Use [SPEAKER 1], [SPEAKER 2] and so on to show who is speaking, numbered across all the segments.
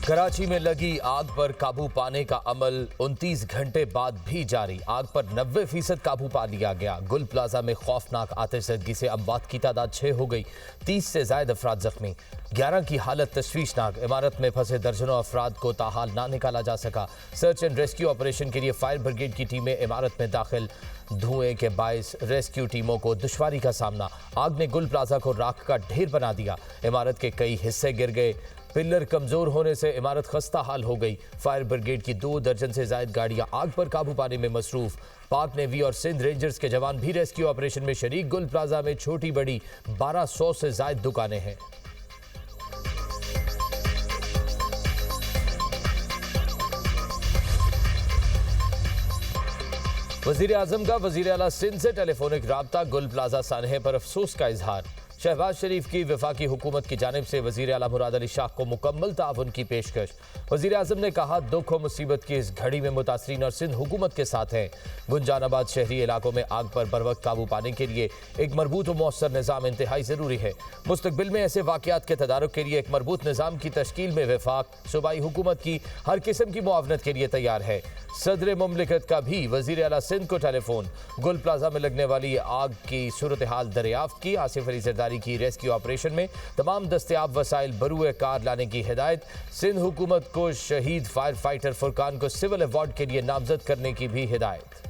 [SPEAKER 1] कराची में लगी आग पर काबू पाने का अमल 29 घंटे बाद भी जारी। आग पर 90% काबू पा लिया गया। गुल प्लाजा में खौफनाक आतिशज़दगी से अमवात की तादाद 6 हो गई। 30 से ज्यादा अफराद जख्मी, 11 की हालत तशवीशनाक। इमारत में फंसे दर्जनों अफराद को ताहाल ना निकाला जा सका। सर्च एंड रेस्क्यू ऑपरेशन के लिए फायर ब्रिगेड की टीमें इमारत में दाखिल। धुएं के बायस रेस्क्यू टीमों को दुश्वारी का सामना। आग ने गुल प्लाजा को राख का ढेर बना दिया। इमारत के कई हिस्से गिर गए। पिल्लर कमजोर होने से इमारत खस्ता हाल हो गई। फायर ब्रिगेड की 2 दर्जन से ज्यादा गाड़ियां आग पर काबू पाने में मसरूफ। पाक नेवी और सिंध रेंजर्स के जवान भी रेस्क्यू ऑपरेशन में शरीक। गुल प्लाजा में छोटी बड़ी 1200 से ज्यादा दुकानें हैं। वजीर आजम का वजीर आला सिंध से टेलीफोनिक राब्ता। गुल प्लाजा सानहे पर अफसोस का इजहार। शहबाज शरीफ की वफाकी हुकूमत की जानिब से वजीर आला मुराद अली शाह को मुकम्मल ताउन की पेशकश। वजीर आजम ने कहा, दुख और मुसीबत की इस घड़ी में मुतासरीन और सिंध हुकूमत के साथ हैं। गुंजानाबाद शहरी इलाकों में आग पर बरवक्त काबू पाने के लिए एक मरबूत और मौसर निज़ाम इंतहाई ज़रूरी है। मुस्तकबिल में ऐसे वाक़यात के तदारुक के लिए एक मरबूत निज़ाम की तश्कील में वफाक सूबाई हुकूमत की हर किस्म की मुआवनत के लिए तैयार है। सदर मुमलिकत का भी वजीर आला सिंध को टेलीफोन। गुल प्लाजा में लगने वाली आग की सूरत हाल दरियाफ्त की। आसिफ अली जरदारी की रेस्क्यू ऑपरेशन में तमाम दस्तयाब वसाइल बरूए कार लाने की हिदायत। सिंध हुकूमत को शहीद फायर फाइटर फुरकान को सिविल अवार्ड के लिए नामजद करने की भी हिदायत।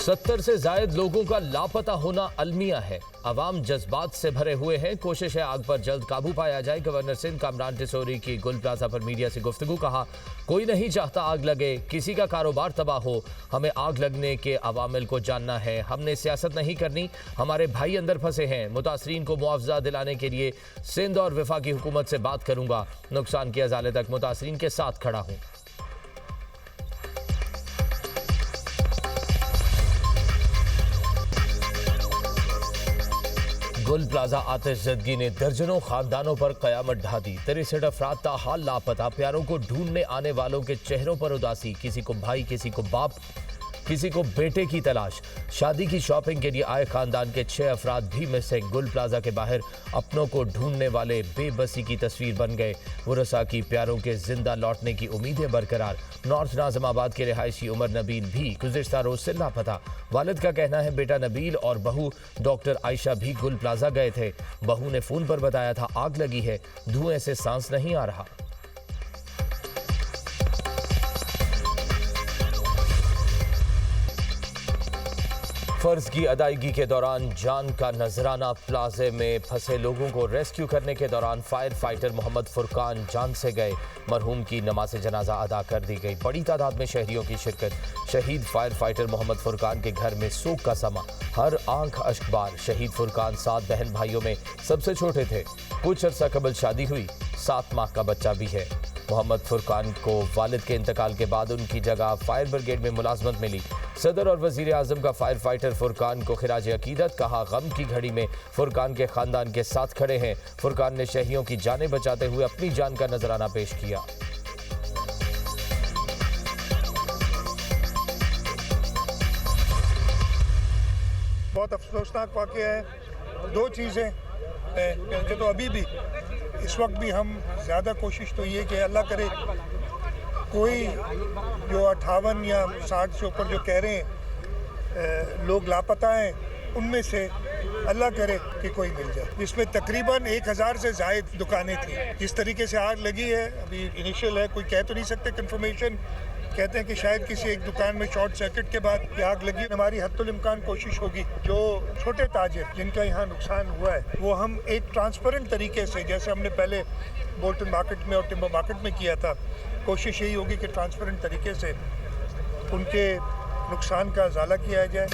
[SPEAKER 1] सत्तर से जायद लोगों का लापता होना अलमिया है। अवाम जज्बात से भरे हुए हैं। कोशिश है आग पर जल्द काबू पाया जाए। गवर्नर सिंध कामरान टिसोरी की गुल प्लाजा पर मीडिया से गुफ्तगू। कहा, कोई नहीं चाहता आग लगे, किसी का कारोबार तबाह हो। हमें आग लगने के अवामिल को जानना है। हमने सियासत नहीं करनी। हमारे भाई अंदर फंसे हैं। मुतासरीन को मुआवजा दिलाने के लिए सिंध और वफाकी हुकूमत से बात करूंगा। नुकसान के अजाले तक मुतासरीन के साथ खड़ा हूं। गुल प्लाजा आतिशज़दगी ने दर्जनों खानदानों पर कयामत ढा दी। 63 अफराद ताहाल लापता। प्यारों को ढूंढने आने वालों के चेहरों पर उदासी। किसी को भाई, किसी को बाप, किसी को बेटे की तलाश। शादी की शॉपिंग के लिए आए खानदान के 6 अफराद भी मिसिंग। गुल प्लाजा के बाहर अपनों को ढूंढने वाले बेबसी की तस्वीर बन गए। वरसा की प्यारों के जिंदा लौटने की उम्मीदें बरकरार। नॉर्थ नाज़िमाबाद के रिहायशी उमर नबील भी गुज़िश्ता रोज से लापता। वालिद का कहना है बेटा नबील और बहू डॉक्टर आयशा भी गुल प्लाजा गए थे। बहू ने फोन पर बताया था आग लगी है, धुएं से सांस नहीं आ रहा। फर्ज की अदायगी के दौरान जान का नजराना। प्लाजे में फंसे लोगों को रेस्क्यू करने के दौरान फायर फाइटर मोहम्मद फुरकान जान से गए। मरहूम की नमाज जनाजा अदा कर दी गई। बड़ी तादाद में शहरियों की शिरकत। शहीद फायर फाइटर मोहम्मद फुरकान के घर में सोग का समा। हर आंख अश्कबार। शहीद फुरकान 7 बहन भाइयों में सबसे छोटे थे। कुछ अर्सा कबल शादी हुई, 7 माह का बच्चा भी है। मोहम्मद फुरकान को वालिद के इंतकाल के बाद उनकी जगह फायर ब्रिगेड में मुलाजमत मिली। सदर और वजीर आजम का फायर फाइटर फुरकान को खिराज अकीदत। कहा, गम की घड़ी में फुरकान के खानदान के साथ खड़े हैं। फुरकान ने शहरियों की जानें बचाते हुए अपनी जान का नजराना पेश किया।
[SPEAKER 2] बहुत अफसोसनाक वाक़या है। 2 चीज़ें कि तो अभी भी इस वक्त भी हम ज़्यादा कोशिश तो ये कि अल्लाह करे कोई जो 58 या 60 से ऊपर जो कह रहे हैं लोग लापता हैं, उनमें से अल्लाह करे कि कोई मिल जाए। जिसमें तकरीबन 1000 से ज़ायद दुकानें थी। जिस तरीके से आग लगी है अभी इनिशियल है, कोई कह तो नहीं सकते कंफर्मेशन। कहते हैं कि शायद किसी एक दुकान में शॉर्ट सर्किट के बाद ये आग लगी। हमारी हद्दुल इम्कान कोशिश होगी जो छोटे ताजिर जिनका यहाँ नुकसान हुआ है वो हम एक ट्रांसपेरेंट तरीके से, जैसे हमने पहले बोल्टन मार्केट में और टिम्बर मार्केट में किया था, कोशिश यही होगी कि ट्रांसपेरेंट तरीके से उनके नुकसान का अजाला किया जाए।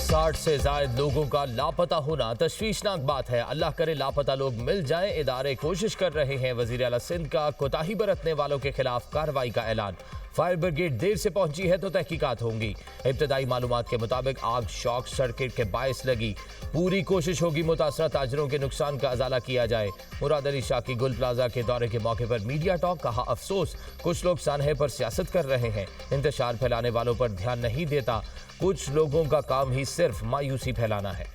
[SPEAKER 1] 60 से ज्यादा लोगों का लापता होना तशवीशनाक बात है। अल्लाह करे लापता लोग मिल जाएं। इदारे कोशिश कर रहे हैं। वजीर आला सिंध का कोताही बरतने वालों के खिलाफ कार्रवाई का ऐलान। फायर ब्रिगेड देर से पहुंची है तो तहकीकात होंगी। इब्तदाई मालूमात के मुताबिक आग शॉर्ट सर्किट के बायस लगी। पूरी कोशिश होगी मुतासरा ताजरों के नुकसान का अजाला किया जाए। मुराद अली शाह की गुल प्लाजा के दौरे के मौके पर मीडिया टॉक, कहा अफसोस कुछ लोग सानहे पर सियासत कर रहे हैं, इंतशार फैलाने वालों पर ध्यान नहीं देता। कुछ लोगों का काम ही सिर्फ मायूसी फैलाना है।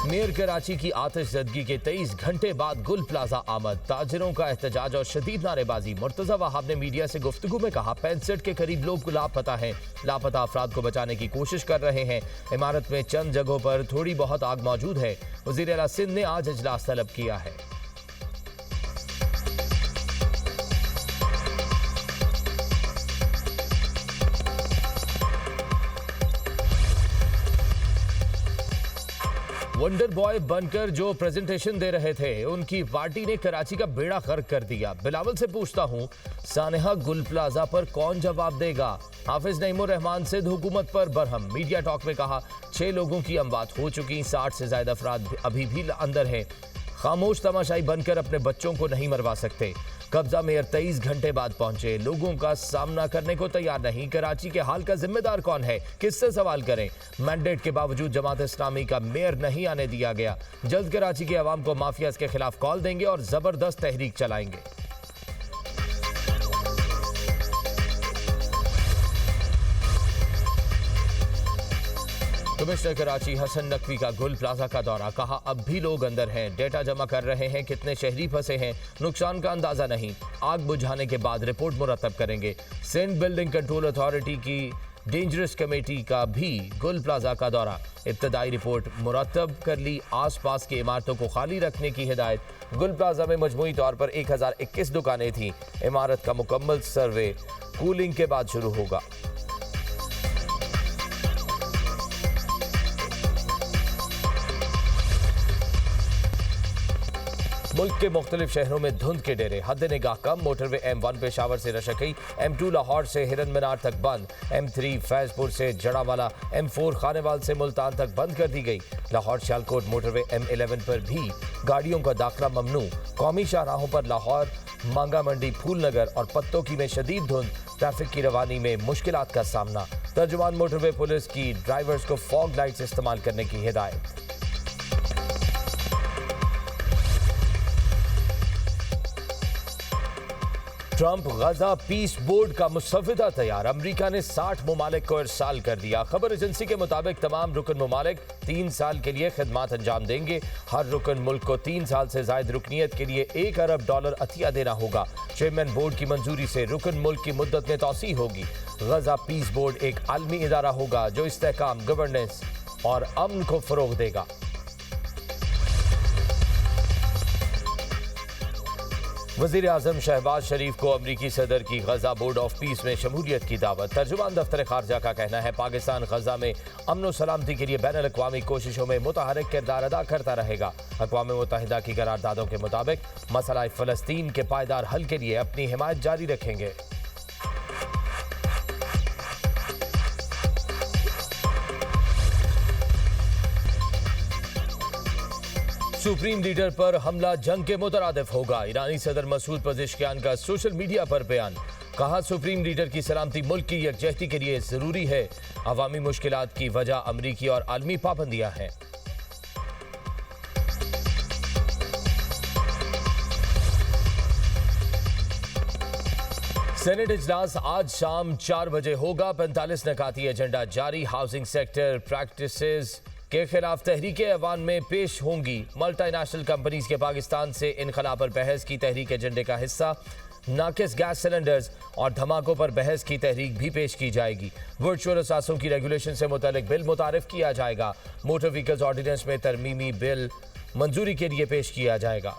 [SPEAKER 1] मेयर कराची की आतिशज़दगी के 23 घंटे बाद गुल प्लाजा आमद। ताजिरों का एहतजाज और शदीद नारेबाजी। मुर्तजा वहाब ने मीडिया से गुफ्तगू में कहा 65 के करीब लोग लापता हैं। लापता अफराद को बचाने की कोशिश कर रहे हैं। इमारत में चंद जगहों पर थोड़ी बहुत आग मौजूद है। वज़ीर आला सिंध ने आज इजलास तलब किया है। वंडर बॉय बनकर जो प्रेजेंटेशन दे रहे थे, उनकी पार्टी ने कराची का बेड़ा गर्क कर दिया। बिलावल से पूछता हूं, सानेहा गुल प्लाजा पर कौन जवाब देगा? हाफिज नईमुर रहमान सिंध हुकूमत पर बरहम। मीडिया टॉक में कहा 6 लोगों की अमवात हो चुकी, 60 से ज्यादा अफराद अभी भी अंदर हैं। खामोश तमाशाई बनकर अपने बच्चों को नहीं मरवा सकते। कब्जा मेयर 23 घंटे बाद पहुंचे, लोगों का सामना करने को तैयार नहीं। कराची के हाल का जिम्मेदार कौन है, किससे सवाल करें? मैंडेट के बावजूद जमात इस्लामी का मेयर नहीं आने दिया गया। जल्द कराची के अवाम को माफियाज के खिलाफ कॉल देंगे और जबरदस्त तहरीक चलाएंगे। कमिश्नर कराची हसन नकवी का गुल प्लाजा का दौरा, कहा अब भी लोग अंदर हैं, डेटा जमा कर रहे हैं, कितने शहरी फंसे हैं, नुकसान का अंदाजा नहीं। आग बुझाने के बाद रिपोर्ट मुरतब करेंगे। सिंध बिल्डिंग कंट्रोल अथॉरिटी की डेंजरस कमेटी का भी गुल प्लाजा का दौरा, इब्तदाई रिपोर्ट मुरतब कर ली। आसपास की इमारतों को खाली रखने की हिदायत। गुल प्लाजा में मजमूई तौर पर 1021 दुकानें थीं। इमारत का मुकम्मल सर्वे कूलिंग के बाद शुरू होगा। मुल्क के मुख्तलिफ शहरों में धुंध के डेरे, हद निगाह कम। मोटरवे M1 पेशावर से रशकी, M2 लाहौर से हिरन मीनार तक बंद, M3 फैजपुर से जड़ावाला, M4 खानेवाल से मुल्तान तक बंद कर दी गई। लाहौर सियालकोट मोटरवे M11 पर भी गाड़ियों का दाखिला ममनू। कौमी शाहराहों पर लाहौर, मांगा मंडी, फूलनगर और पत्तोकी में शदीद धुंध, ट्रैफिक की रवानी में मुश्किलात का सामना। तर्जुमान मोटरवे पुलिस की ड्राइवर्स को फॉग लाइट्स इस्तेमाल करने की हिदायत। ट्रंप गजा पीस बोर्ड का मुसव्विदा तैयार, अमेरिका ने 60 ममालिक को इरसाल कर दिया। खबर एजेंसी के मुताबिक तमाम रुकन ममालिक 3 साल के लिए खिदमात अंजाम देंगे। हर रुकन मुल्क को 3 साल से जायद रुकनीत के लिए $1 अरब अतिया देना होगा। चेयरमैन बोर्ड की मंजूरी से रुकन मुल्क की मुद्दत में तौसी होगी। गजा पीस बोर्ड एक आलमी इदारा होगा जो इस्तेहकाम, गवर्नेंस और अमन को फरोग देगा। वज़ीर आज़म शहबाज शरीफ को अमरीकी सदर की गजा बोर्ड ऑफ पीस में शमूलियत की दावत। तर्जुमान दफ्तर खारजा का कहना है पाकिस्तान गजा में अमन व सलामती के लिए बैनुल अक़वामी कोशिशों में मुतहरिक किरदार अदा करता रहेगा। अक़वाम मुत्तहिदा की करारदादों के मुताबिक मसला फ़लस्तीन के पायदार हल के लिए अपनी हिमायत जारी रखेंगे। सुप्रीम लीडर पर हमला जंग के मुतरादिफ होगा। ईरानी सदर मसूद पज़ेश्कियान का सोशल मीडिया पर बयान, कहा सुप्रीम लीडर की सलामती मुल्क की यकजहती के लिए जरूरी है। अवामी मुश्किलात की वजह अमरीकी और आलमी पाबंदियां हैं। सेनेट इजलास आज शाम 4 बजे होगा। 45 नकाती एजेंडा जारी। हाउसिंग सेक्टर प्रैक्टिसेस के खिलाफ तहरीक अवान में पेश होंगी। मल्टीनेशनल कंपनीज के पाकिस्तान से इनखला पर बहस की तहरीक एजेंडे का हिस्सा। नाकिस गैस सिलेंडर्स और धमाकों पर बहस की तहरीक भी पेश की जाएगी। वर्चुअल असासों की रेगुलेशन से मुतालिक बिल मुतारिफ किया जाएगा। मोटर व्हीकल्स ऑर्डिनेंस में तरमीमी बिल मंजूरी के लिए पेश किया जाएगा।